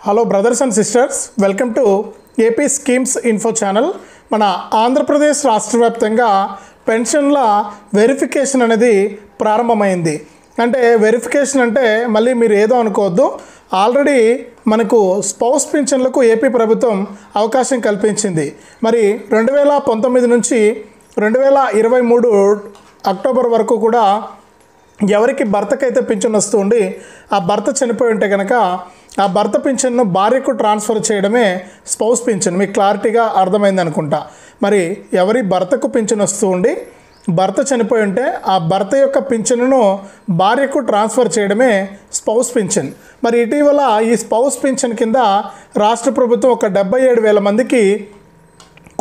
Hello brothers and sisters, welcome to AP schemes info channel. మన ఆంధ్రప్రదేశ్ రాష్ట్ర వ్యాప్తంగా పెన్షన్ల వెరిఫికేషన్ అనేది ప్రారంభమైంది. అంటే వెరిఫికేషన్ అంటే మళ్ళీ మీరు ఏదో అనుకోవద్దు, ఆల్రెడీ మనకు స్పౌస్ పింఛన్లకు ఏపీ ప్రభుత్వం అవకాశం కల్పించింది. మరి 2019 నుంచి 2023 అక్టోబర్ వరకు కూడా ఎవరికి భర్తకైతే పింఛన్ వస్తూ ఉండి ఆ భర్త చనిపోయి ఉంటే కనుక ఆ భర్త పింఛన్ను భార్యకు ట్రాన్స్ఫర్ చేయడమే స్పౌస్ పింఛన్. మీకు క్లారిటీగా అర్థమైంది అనుకుంటా. మరి ఎవరి భర్తకు పింఛన్ వస్తూ ఉండి భర్త చనిపోయి ఉంటే ఆ భర్త యొక్క పింఛన్ను భార్యకు ట్రాన్స్ఫర్ చేయడమే స్పౌస్ పింఛన్. మరి ఇటీవల ఈ స్పౌస్ పింఛన్ కింద రాష్ట్ర ప్రభుత్వం ఒక 77,000 మందికి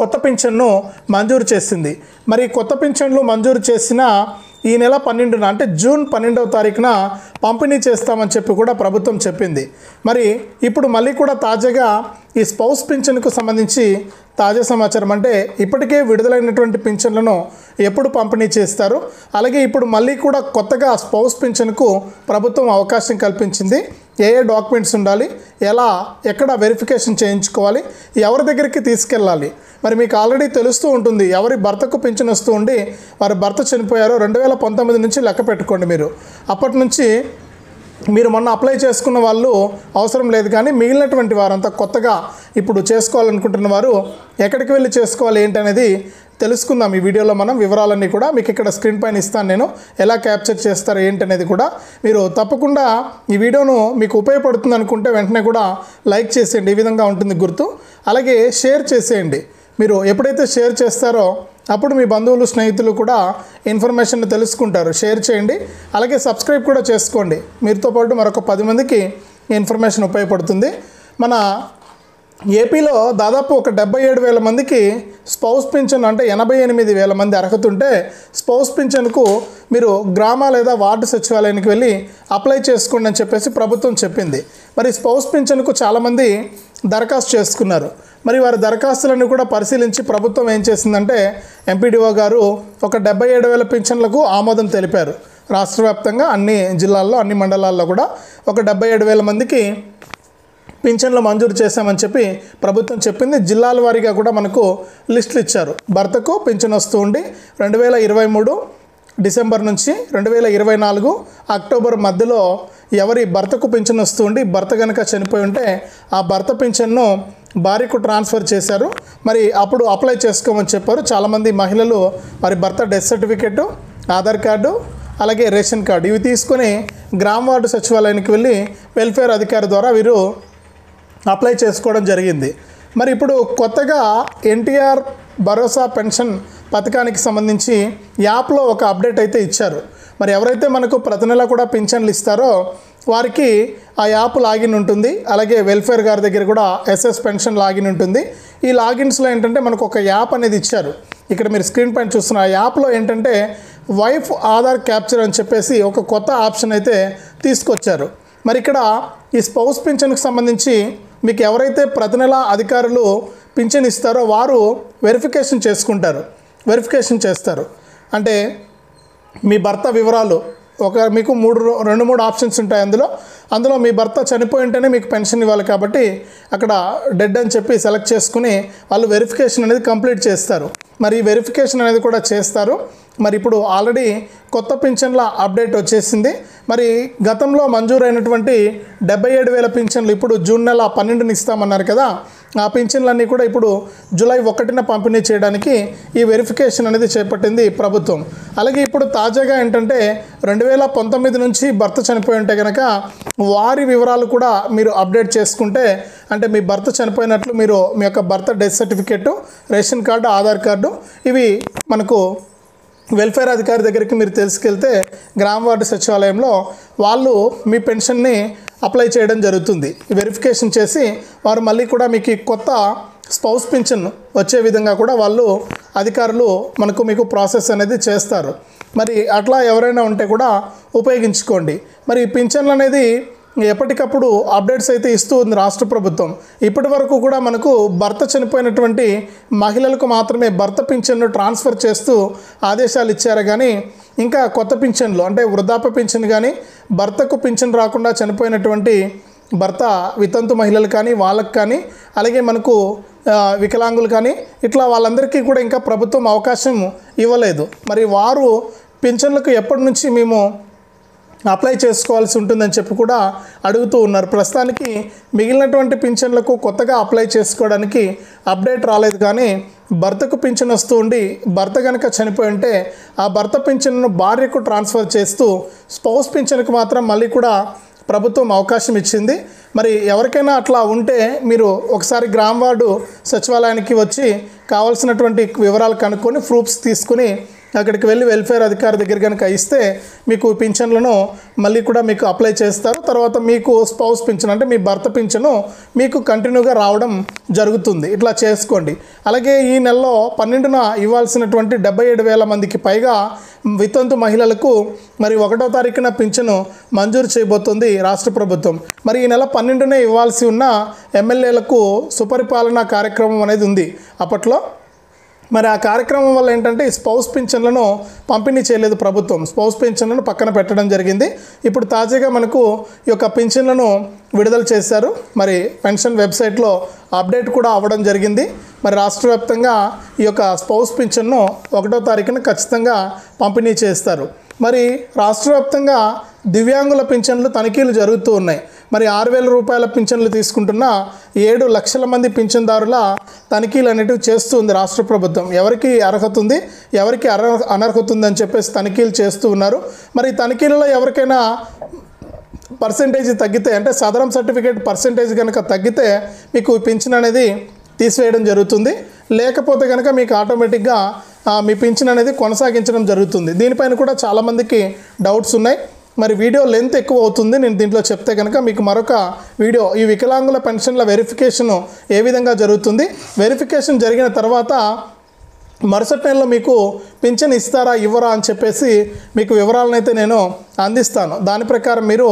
కొత్త పింఛన్ను మంజూరు చేసింది. మరి కొత్త పింఛన్లు మంజూరు చేసిన ఈ నెల 12న అంటే జూన్ 12వ తారీఖున పంపిణీ చేస్తామని చెప్పి కూడా ప్రభుత్వం చెప్పింది. మరి ఇప్పుడు మళ్ళీ కూడా తాజాగా ఈ స్పౌస్ పింఛన్కు సంబంధించి తాజా సమాచారం అంటే ఇప్పటికే విడుదలైనటువంటి పింఛన్లను ఎప్పుడు పంపిణీ చేస్తారు, అలాగే ఇప్పుడు మళ్ళీ కూడా కొత్తగా స్పౌస్ పింఛన్కు ప్రభుత్వం అవకాశం కల్పించింది. ఏ డాక్యుమెంట్స్ ఉండాలి, ఎక్కడ వెరిఫికేషన్ చేయించుకోవాలి, ఎవరి దగ్గరికి తీసుకెళ్ళాలి. మరి మీకు ఆల్రెడీ తెలుస్తూ ఉంటుంది, ఎవరి భర్తకు పింఛన్ వస్తూ ఉండి వారి భర్త చనిపోయారో 2019 నుంచి లెక్క పెట్టుకోండి. మీరు అప్పటి నుంచి మీరు మొన్న అప్లై చేసుకున్న వాళ్ళు అవసరం లేదు, కానీ మిగిలినటువంటి వారంతా కొత్తగా ఇప్పుడు చేసుకోవాలనుకుంటున్న వారు ఎక్కడికి వెళ్ళి చేసుకోవాలి ఏంటి అనేది తెలుసుకుందాం. ఈ వీడియోలో మనం వివరాలన్నీ కూడా మీకు ఇక్కడ స్క్రీన్ పైన ఇస్తాను. నేను ఎలా క్యాప్చర్ చేస్తారు ఏంటి అనేది కూడా మీరు తప్పకుండా ఈ వీడియోను మీకు ఉపయోగపడుతుంది అనుకుంటే వెంటనే కూడా లైక్ చేసేయండి, ఈ విధంగా ఉంటుంది గుర్తు. అలాగే షేర్ చేసేయండి. మీరు ఎప్పుడైతే షేర్ చేస్తారో అప్పుడు మీ బంధువులు స్నేహితులు కూడా ఇన్ఫర్మేషన్ తెలుసుకుంటారు. షేర్ చేయండి, అలాగే సబ్స్క్రైబ్ కూడా చేసుకోండి. మీతో పాటు మరొక 10 మందికి ఇన్ఫర్మేషన్ ఉపయోగపడుతుంది. మన ఏపీలో దాదాపు ఒక 77,000 మందికి స్పౌస్ పింఛన్ అంటే 88,000 మంది అర్హత ఉంటే స్పౌస్ పింఛన్కు మీరు గ్రామ లేదా వార్డు సచివాలయానికి వెళ్ళి అప్లై చేసుకోండి అని చెప్పేసి ప్రభుత్వం చెప్పింది. మరి స్పౌస్ పింఛన్కు చాలామంది దరఖాస్తు చేసుకున్నారు. మరి వారి దరఖాస్తులను కూడా పరిశీలించి ప్రభుత్వం ఏం చేసిందంటే ఎంపీడీఓ గారు ఒక 77,000 పింఛన్లకు ఆమోదం తెలిపారు. రాష్ట్ర వ్యాప్తంగా అన్ని జిల్లాల్లో అన్ని మండలాల్లో కూడా ఒక 77,000 మందికి పింఛన్లు మంజూరు చేశామని చెప్పి ప్రభుత్వం చెప్పింది. జిల్లాల వారీగా కూడా మనకు లిస్టులు ఇచ్చారు. భర్తకు పింఛన్ వస్తూ ఉండి 2023 డిసెంబర్ నుంచి 2024 అక్టోబర్ మధ్యలో ఎవరి భర్తకు పింఛన్ వస్తూ ఉండి భర్త కనుక చనిపోయి ఉంటే ఆ భర్త పింఛన్ను భార్యకు ట్రాన్స్ఫర్ చేశారు. మరి అప్పుడు అప్లై చేసుకోమని చెప్పారు. చాలామంది మహిళలు వారి భర్త డెత్ సర్టిఫికెట్, ఆధార్ కార్డు, అలాగే రేషన్ కార్డు ఇవి తీసుకొని గ్రామ వార్డు సచివాలయానికి వెళ్ళి వెల్ఫేర్ అధికారి ద్వారా వీరు అప్లై చేసుకోవడం జరిగింది. మరి ఇప్పుడు కొత్తగా ఎన్టీఆర్ భరోసా పెన్షన్ పథకానికి సంబంధించి యాప్లో ఒక అప్డేట్ అయితే ఇచ్చారు. మరి ఎవరైతే మనకు ప్రతి నెల కూడా పింఛన్లు ఇస్తారో వారికి ఆ యాప్ లాగిన్ ఉంటుంది. అలాగే వెల్ఫేర్ గారి దగ్గర కూడా ఎస్ఎస్ పెన్షన్ లాగిన్ ఉంటుంది. ఈ లాగిన్స్లో ఏంటంటే మనకు ఒక యాప్ అనేది ఇచ్చారు. ఇక్కడ మీరు స్క్రీన్ పైన చూస్తున్న ఆ యాప్లో ఏంటంటే వైఫ్ ఆధార్ క్యాప్చర్ అని చెప్పేసి ఒక కొత్త ఆప్షన్ అయితే తీసుకొచ్చారు. మరి ఇక్కడ ఈ స్పౌస్ పింఛన్కి సంబంధించి మీకు ఎవరైతే ప్రతి నెల అధికారులు పింఛన్ ఇస్తారో వారు వెరిఫికేషన్ చేస్తారు. అంటే మీ భర్త వివరాలు మీకు 2-3 ఆప్షన్స్ ఉంటాయి. అందులో మీ భర్త చనిపోయి ఉంటేనే మీకు పెన్షన్ ఇవ్వాలి కాబట్టి అక్కడ డెడ్ అని చెప్పి సెలెక్ట్ చేసుకుని వాళ్ళు వెరిఫికేషన్ అనేది కంప్లీట్ చేస్తారు. మరి ఈ వెరిఫికేషన్ అనేది కూడా చేస్తారు. మరి ఇప్పుడు ఆల్రెడీ కొత్త పింఛన్ల అప్డేట్ వచ్చేసింది. మరి గతంలో మంజూరైనటువంటి 77,000 పింఛన్లు ఇప్పుడు జూన్ నెల 12న ఇస్తామన్నారు కదా, ఆ పింఛన్లన్నీ కూడా ఇప్పుడు జూలై 1న పంపిణీ చేయడానికి ఈ వెరిఫికేషన్ అనేది చేపట్టింది ప్రభుత్వం. అలాగే ఇప్పుడు తాజాగా ఏంటంటే 2019 నుంచి భర్త చనిపోయి ఉంటే కనుక వారి వివరాలు కూడా మీరు అప్డేట్ చేసుకుంటే, అంటే మీ భర్త చనిపోయినట్లు మీరు మీ యొక్క భర్త death certificate, ration card, Aadhaar card ఇవి మనకు వెల్ఫేర్ అధికారి దగ్గరికి మీరు తీసుకెళ్తే గ్రామ వార్డు సచివాలయంలో వాళ్ళు మీ పెన్షన్ని అప్లై చేయడం జరుగుతుంది. వెరిఫికేషన్ చేసి వారు మళ్ళీ కూడా మీకు కొత్త స్పౌస్ పింఛన్ వచ్చే విధంగా కూడా వాళ్ళు అధికారులు మీకు ప్రాసెస్ అనేది చేస్తారు. మరి అట్లా ఎవరైనా ఉంటే కూడా ఉపయోగించుకోండి. మరి ఈ పింఛన్లు అనేది ఎప్పటికప్పుడు అప్డేట్స్ అయితే ఇస్తూ ఉంది రాష్ట్ర ప్రభుత్వం. ఇప్పటి వరకు కూడా మనకు భర్త చనిపోయినటువంటి మహిళలకు మాత్రమే భర్త పింఛన్ను ట్రాన్స్ఫర్ చేస్తూ ఆదేశాలు ఇచ్చారు. కానీ ఇంకా కొత్త పింఛన్లు అంటే వృద్ధాప్య పింఛన్ కానీ భర్తకు పింఛన్ రాకుండా చనిపోయినటువంటి భర్త వితంతు మహిళలు కానీ వాళ్ళకి కానీ అలాగే మనకు వికలాంగులు కానీ ఇట్లా వాళ్ళందరికీ కూడా ఇంకా ప్రభుత్వం అవకాశం ఇవ్వలేదు. మరి వారు పింఛన్లకు ఎప్పటి నుంచి మేము అప్లై చేసుకోవాల్సి ఉంటుందని చెప్పి కూడా అడుగుతూ ఉన్నారు. ప్రస్తుతానికి మిగిలినటువంటి పింఛన్లకు కొత్తగా అప్లై చేసుకోవడానికి అప్డేట్ రాలేదు. కానీ భర్తకు పింఛన్ వస్తూ ఉండి భర్త కనుక చనిపోయి ఉంటే ఆ భర్త పింఛన్ను భార్యకు ట్రాన్స్ఫర్ చేస్తూ స్పౌస్ పింఛన్కు మాత్రం మళ్ళీ కూడా ప్రభుత్వం అవకాశం ఇచ్చింది. మరి ఎవరికైనా అట్లా ఉంటే మీరు ఒకసారి గ్రామ వార్డు సచివాలయానికి వచ్చి కావాల్సినటువంటి వివరాలు కనుక్కొని ప్రూఫ్స్ తీసుకుని అక్కడికి వెళ్ళి వెల్ఫేర్ అధికారి దగ్గర కనుక ఇస్తే మీకు పింఛన్లను మళ్ళీ కూడా మీకు అప్లై చేస్తారు. తర్వాత మీకు స్పౌస్ పింఛన్ అంటే మీ భర్త పింఛను మీకు కంటిన్యూగా రావడం జరుగుతుంది. ఇట్లా చేసుకోండి. అలాగే ఈ నెలలో 12న ఇవ్వాల్సినటువంటి 77,000 మందికి పైగా వితంతు మహిళలకు మరి 1వ తారీఖున పింఛను మంజూరు చేయబోతుంది రాష్ట్ర ప్రభుత్వం. మరి ఈ నెల 12నే ఇవ్వాల్సి ఉన్న ఎమ్మెల్యేలకు సుపరిపాలన కార్యక్రమం అనేది ఉంది అప్పట్లో. మరి ఆ కార్యక్రమం వల్ల ఏంటంటే ఈ స్పౌస్ పింఛన్లను పంపిణీ చేయలేదు ప్రభుత్వం. స్పౌస్ పింఛన్లను పక్కన పెట్టడం జరిగింది. ఇప్పుడు తాజాగా మనకు ఈ యొక్క పింఛన్లను విడుదల చేశారు. మరి పెన్షన్ వెబ్సైట్లో అప్డేట్ కూడా అవ్వడం జరిగింది. మరి రాష్ట్ర వ్యాప్తంగా ఈ యొక్క స్పౌస్ పింఛన్ను 1వ తారీఖున ఖచ్చితంగా పంపిణీ చేస్తారు. మరి రాష్ట్ర వ్యాప్తంగా దివ్యాంగుల పింఛన్లు తనిఖీలు జరుగుతూ ఉన్నాయి. మరి 6,000 రూపాయల పింఛన్లు తీసుకుంటున్న 7 లక్షల మంది పింఛన్దారుల తనిఖీలు అనేటివి చేస్తూ ఉంది రాష్ట్ర ప్రభుత్వం. ఎవరికి అర్హత ఉంది, ఎవరికి అనర్హత ఉందని చెప్పేసి తనిఖీలు చేస్తూ ఉన్నారు. మరి తనిఖీలలో ఎవరికైనా పర్సెంటేజ్ తగ్గితే అంటే సదరం సర్టిఫికేట్ పర్సెంటేజ్ కనుక తగ్గితే మీకు పింఛన్ అనేది తీసివేయడం జరుగుతుంది. లేకపోతే కనుక మీకు ఆటోమేటిక్గా మీ పింఛన్ అనేది కొనసాగించడం జరుగుతుంది. దీనిపైన కూడా చాలామందికి డౌట్స్ ఉన్నాయి. మరి వీడియో లెంత్ ఎక్కువ అవుతుంది. నేను దీంట్లో చెప్తే కనుక మీకు మరొక వీడియో ఈ వికలాంగుల పెన్షన్ల వెరిఫికేషన్ ఏ విధంగా జరుగుతుంది, వెరిఫికేషన్ జరిగిన తర్వాత మరుసటి నెలలో మీకు పింఛన్ ఇస్తారా ఇవ్వరా అని చెప్పేసి మీకు వివరాలను అయితే నేను అందిస్తాను. దాని ప్రకారం మీరు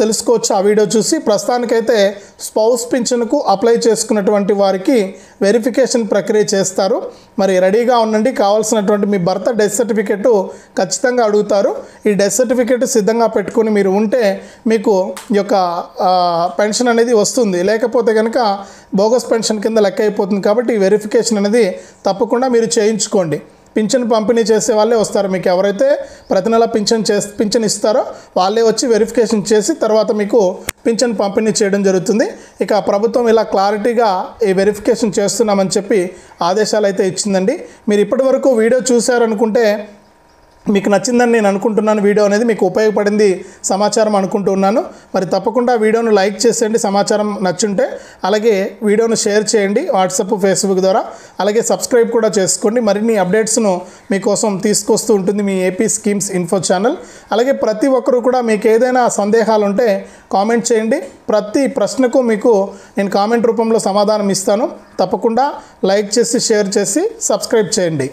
తెలుసుకోవచ్చు ఆ వీడియో చూసి. ప్రస్తుతానికైతే స్పౌస్ పింఛన్కు అప్లై చేసుకున్నటువంటి వారికి వెరిఫికేషన్ ప్రక్రియ చేస్తారు. మరి రెడీగా ఉండండి. కావాల్సినటువంటి మీ భర్త డెత్ సర్టిఫికెట్ ఖచ్చితంగా అడుగుతారు. ఈ డెత్ సర్టిఫికెట్ సిద్ధంగా పెట్టుకుని మీరు ఉంటే మీకు ఈ యొక్క పెన్షన్ అనేది వస్తుంది. లేకపోతే కనుక బోగస్ పెన్షన్ కింద లెక్క అయిపోతుంది. కాబట్టి ఈ వెరిఫికేషన్ అనేది తప్పకుండా మీరు చేయించుకోండి. పింఛన్ పంపిణీ చేసే వాళ్ళే వస్తారు. మీకు ఎవరైతే ప్రతి నెల పింఛన్ ఇస్తారో వాళ్ళే వచ్చి వెరిఫికేషన్ చేసి తర్వాత మీకు పింఛన్ పంపిణీ చేయడం జరుగుతుంది. ఇక ప్రభుత్వం ఇలా క్లారిటీగా ఈ వెరిఫికేషన్ చేస్తున్నామని చెప్పి ఆదేశాలు అయితే ఇచ్చిందండి. మీరు ఇప్పటి వరకు వీడియో చూశారనుకుంటే మీకు నచ్చిందని నేను అనుకుంటున్నాను. వీడియో అనేది మీకు ఉపయోగపడింది సమాచారం అనుకుంటున్నాను. మరి తప్పకుండా వీడియోను లైక్ చేసేయండి సమాచారం నచ్చుంటే. అలాగే వీడియోను షేర్ చేయండి వాట్సాప్, ఫేస్బుక్ ద్వారా. అలాగే సబ్స్క్రైబ్ కూడా చేసుకోండి. మరిన్ని అప్డేట్స్ను మీకోసం తీసుకొస్తూ ఉంటుంది మీ ఏపీ స్కీమ్స్ ఇన్ఫో ఛానల్. అలాగే ప్రతి ఒక్కరూ కూడా మీకు ఏదైనా సందేహాలు ఉంటే కామెంట్ చేయండి. ప్రతి ప్రశ్నకు మీకు నేను కామెంట్ రూపంలో సమాధానం ఇస్తాను. తప్పకుండా లైక్ చేసి షేర్ చేసి సబ్స్క్రైబ్ చేయండి.